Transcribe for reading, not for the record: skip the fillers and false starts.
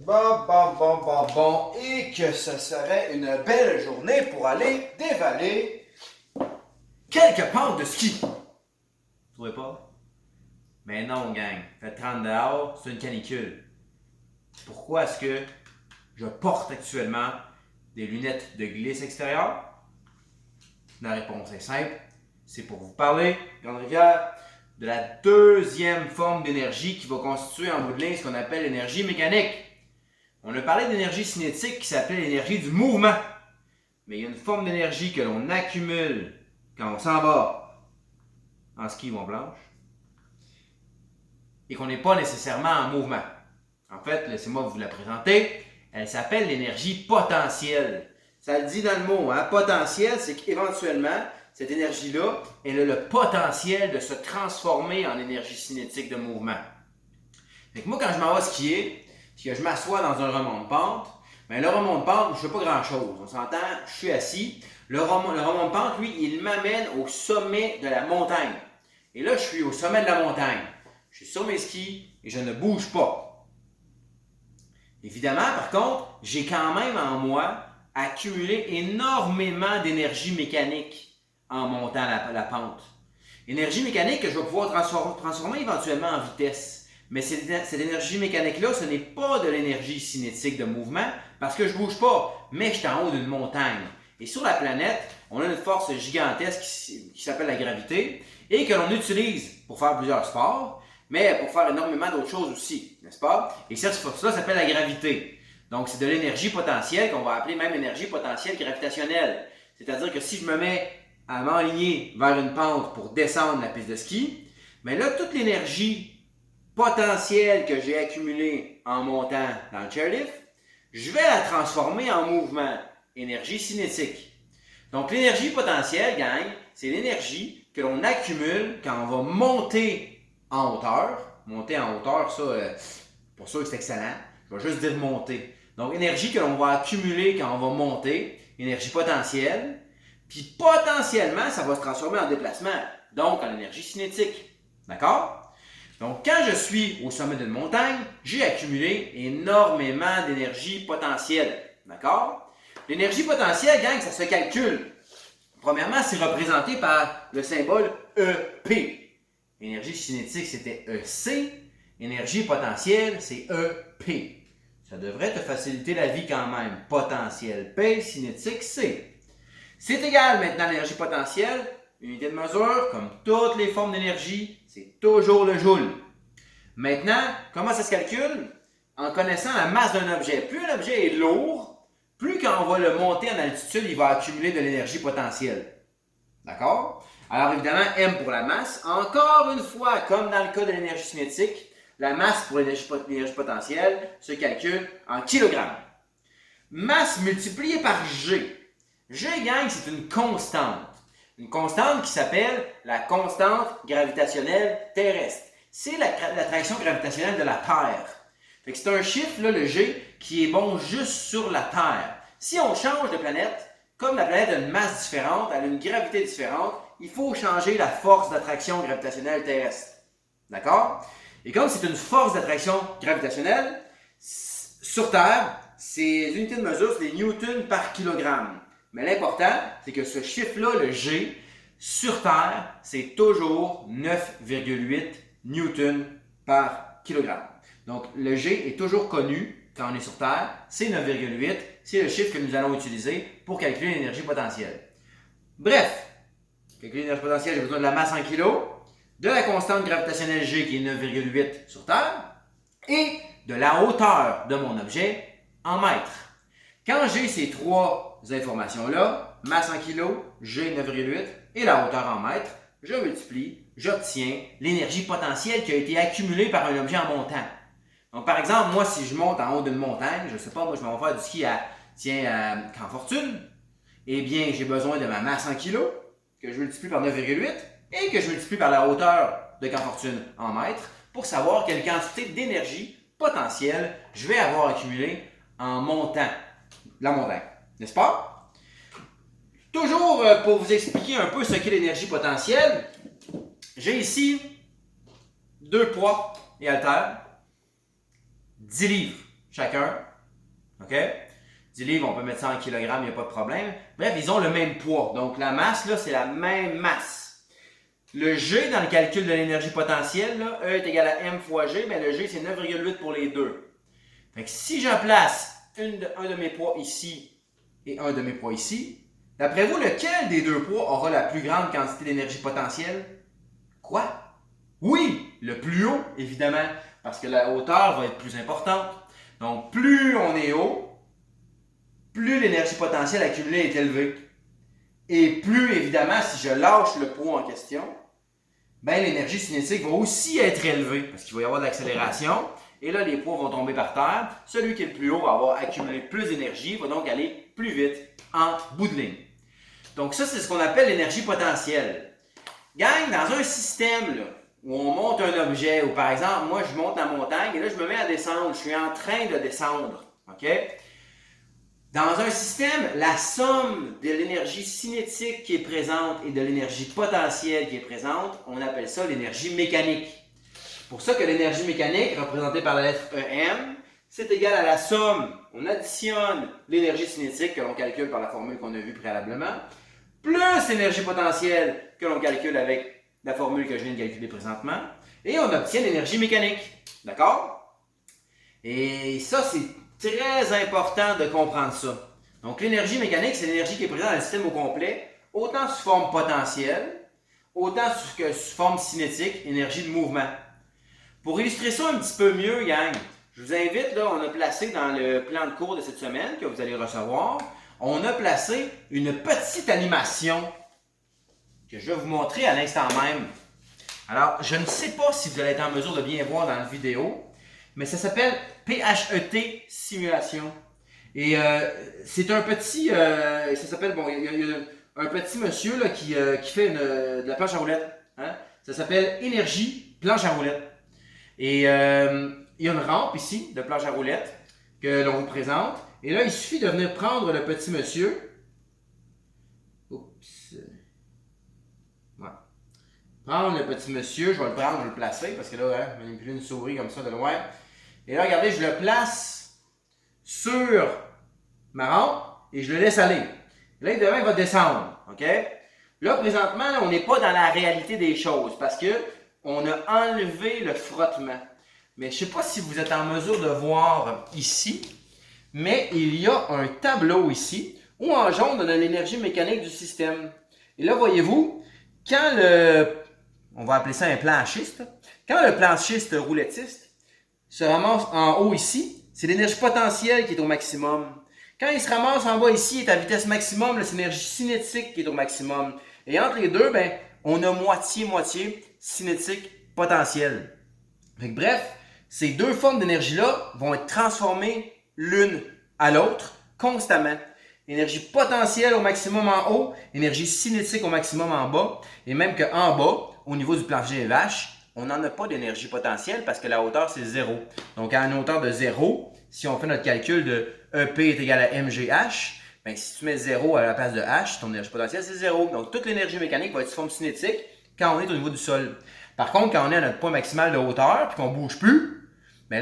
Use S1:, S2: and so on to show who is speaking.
S1: Bon, et que ce serait une belle journée pour aller dévaler quelques pentes de ski. Vous trouvez pas? Mais non, gang. Fait 30 dehors, c'est une canicule. Pourquoi est-ce que je porte actuellement des lunettes de glisse extérieure? La réponse est simple. C'est pour vous parler, Grande Rivière, de la deuxième forme d'énergie qui va constituer en bout de ligne ce qu'on appelle l'énergie mécanique. On a parlé d'énergie cinétique qui s'appelle l'énergie du mouvement. Mais il y a une forme d'énergie que l'on accumule quand on s'en va en ski ou en planche et qu'on n'est pas nécessairement en mouvement. En fait, laissez-moi vous la présenter. Elle s'appelle l'énergie potentielle. Ça le dit dans le mot, hein? Potentiel, c'est qu'éventuellement, cette énergie-là, elle a le potentiel de se transformer en énergie cinétique de mouvement. Fait que moi, quand je m'en vais skier, puis que je m'assois dans un remont de pente, bien, le remont de pente, je ne fais pas grand-chose. On s'entend, je suis assis. Le remont de pente, lui, il m'amène au sommet de la montagne. Et là, je suis au sommet de la montagne. Je suis sur mes skis et je ne bouge pas. Évidemment, par contre, j'ai quand même en moi accumulé énormément d'énergie mécanique en montant la pente. Énergie mécanique que je vais pouvoir transformer éventuellement en vitesse. Mais cette énergie mécanique-là, ce n'est pas de l'énergie cinétique de mouvement parce que je ne bouge pas, mais je suis en haut d'une montagne. Et sur la planète, on a une force gigantesque qui s'appelle la gravité et que l'on utilise pour faire plusieurs sports, mais pour faire énormément d'autres choses aussi, n'est-ce pas? Et cette force-là s'appelle la gravité. Donc, c'est de l'énergie potentielle qu'on va appeler même énergie potentielle gravitationnelle. C'est-à-dire que si je me mets à m'enligner vers une pente pour descendre la piste de ski, bien là, toute l'énergie potentielle que j'ai accumulée en montant dans le chairlift, je vais la transformer en mouvement, énergie cinétique. Donc, l'énergie potentielle, gang, c'est l'énergie que l'on accumule quand on va monter en hauteur. Monter en hauteur, ça, pour ça, c'est excellent. Je vais juste dire monter. Donc, énergie que l'on va accumuler quand on va monter, énergie potentielle. Puis potentiellement, ça va se transformer en déplacement, donc en énergie cinétique. D'accord? Donc, quand je suis au sommet d'une montagne, j'ai accumulé énormément d'énergie potentielle. D'accord? L'énergie potentielle, gang, ça se calcule. Premièrement, c'est représenté par le symbole EP. Énergie cinétique, c'était EC. Énergie potentielle, c'est EP. Ça devrait te faciliter la vie quand même. Potentiel P, cinétique C. C'est égal maintenant à l'énergie potentielle. Unité de mesure, comme toutes les formes d'énergie, c'est toujours le joule. Maintenant, comment ça se calcule? En connaissant la masse d'un objet. Plus un objet est lourd, plus quand on va le monter en altitude, il va accumuler de l'énergie potentielle. D'accord? Alors évidemment, M pour la masse. Encore une fois, comme dans le cas de l'énergie cinétique, la masse pour l'énergie potentielle se calcule en kilogrammes. Masse multipliée par G. G, gang, c'est une constante. Une constante qui s'appelle la constante gravitationnelle terrestre. C'est l'attraction gravitationnelle de la Terre. Fait que c'est un chiffre, là, le G, qui est bon juste sur la Terre. Si on change de planète, comme la planète a une masse différente, elle a une gravité différente, il faut changer la force d'attraction gravitationnelle terrestre. D'accord? Et comme c'est une force d'attraction gravitationnelle, sur Terre, ces unités de mesure, c'est des newtons par kilogramme. Mais l'important, c'est que ce chiffre-là, le G, sur Terre, c'est toujours 9,8 newtons par kilogramme. Donc, le G est toujours connu quand on est sur Terre, c'est 9,8, c'est le chiffre que nous allons utiliser pour calculer l'énergie potentielle. Bref, calculer l'énergie potentielle, j'ai besoin de la masse en kilos, de la constante gravitationnelle G qui est 9,8 sur Terre, et de la hauteur de mon objet en mètres. Quand j'ai ces trois informations-là, masse en kilos, G 9,8 et la hauteur en mètres, je multiplie, j'obtiens l'énergie potentielle qui a été accumulée par un objet en montant. Donc, par exemple, moi, si je monte en haut d'une montagne, je ne sais pas, moi, je m'en vais faire du ski à Camp Fortune, eh bien, j'ai besoin de ma masse en kilos, que je multiplie par 9,8 et que je multiplie par la hauteur de Camp Fortune en mètres pour savoir quelle quantité d'énergie potentielle je vais avoir accumulée en montant la montagne. N'est-ce pas? Toujours pour vous expliquer un peu ce qu'est l'énergie potentielle, j'ai ici deux poids et haltères, 10 livres. chacun. OK? 10 livres, on peut mettre ça en kilogrammes, il n'y a pas de problème. Bref, ils ont le même poids. Donc, la masse, là, c'est la même masse. Le G dans le calcul de l'énergie potentielle, là, E est égal à M fois G, bien le G, c'est 9,8 pour les deux. Fait que si je place un de mes poids ici et un de mes poids ici, d'après vous, lequel des deux poids aura la plus grande quantité d'énergie potentielle? Quoi? Oui, le plus haut, évidemment, parce que la hauteur va être plus importante. Donc, plus on est haut, plus l'énergie potentielle accumulée est élevée. Et plus, évidemment, si je lâche le poids en question, ben, l'énergie cinétique va aussi être élevée, parce qu'il va y avoir de l'accélération. Et là, les poids vont tomber par terre. Celui qui est le plus haut va avoir accumulé plus d'énergie, va donc aller plus vite en bout de ligne. Donc ça, c'est ce qu'on appelle l'énergie potentielle. Gang, dans un système là, où on monte un objet, ou par exemple, moi, je monte la montagne, et là, je me mets à descendre. Je suis en train de descendre. OK? Dans un système, la somme de l'énergie cinétique qui est présente et de l'énergie potentielle qui est présente, on appelle ça l'énergie mécanique. C'est pour ça que l'énergie mécanique, représentée par la lettre EM, c'est égal à la somme. On additionne l'énergie cinétique que l'on calcule par la formule qu'on a vue préalablement, plus l'énergie potentielle que l'on calcule avec la formule que je viens de calculer présentement, et on obtient l'énergie mécanique. D'accord? Et ça, c'est très important de comprendre ça. Donc, l'énergie mécanique, c'est l'énergie qui est présente dans le système au complet, autant sous forme potentielle, autant sous forme cinétique, énergie de mouvement. Pour illustrer ça un petit peu mieux, gang, je vous invite, là, on a placé dans le plan de cours de cette semaine que vous allez recevoir, on a placé une petite animation que je vais vous montrer à l'instant même. Alors, je ne sais pas si vous allez être en mesure de bien voir dans la vidéo, mais ça s'appelle PHET Simulation. Et c'est un petit, ça s'appelle, bon, il y a un petit monsieur là, qui fait de la planche à roulettes. Hein? Ça s'appelle Énergie planche à roulettes. Et il y a une rampe ici de planche à roulettes que l'on vous présente. Et là, il suffit de venir prendre le petit monsieur. Oups. Voilà. Prendre le petit monsieur, je vais le prendre, je vais le placer parce que là, hein, manipuler une souris comme ça de loin. Et là, regardez, je le place sur ma rampe et je le laisse aller. Là, demain, il va descendre. OK? Là, présentement, là, on n'est pas dans la réalité des choses parce que on a enlevé le frottement. Mais je ne sais pas si vous êtes en mesure de voir ici, mais il y a un tableau ici où en jaune, on a l'énergie mécanique du système. Et là, voyez-vous, quand on va appeler ça un planchiste, quand le planchiste roulettiste se ramasse en haut ici, c'est l'énergie potentielle qui est au maximum. Quand il se ramasse en bas ici, il est à vitesse maximum, c'est l'énergie cinétique qui est au maximum. Et entre les deux, ben, on a moitié-moitié cinétique potentielle. Bref, ces deux formes d'énergie-là vont être transformées l'une à l'autre constamment. Énergie potentielle au maximum en haut, énergie cinétique au maximum en bas, et même qu'en bas, au niveau du plancher vache, on n'en a pas d'énergie potentielle parce que la hauteur, c'est 0. Donc, à une hauteur de 0, si on fait notre calcul de EP est égal à MGH, bien, si tu mets 0 à la place de H, ton énergie potentielle, c'est 0. Donc, toute l'énergie mécanique va être sous forme cinétique quand on est au niveau du sol. Par contre, quand on est à notre point maximal de hauteur et qu'on ne bouge plus,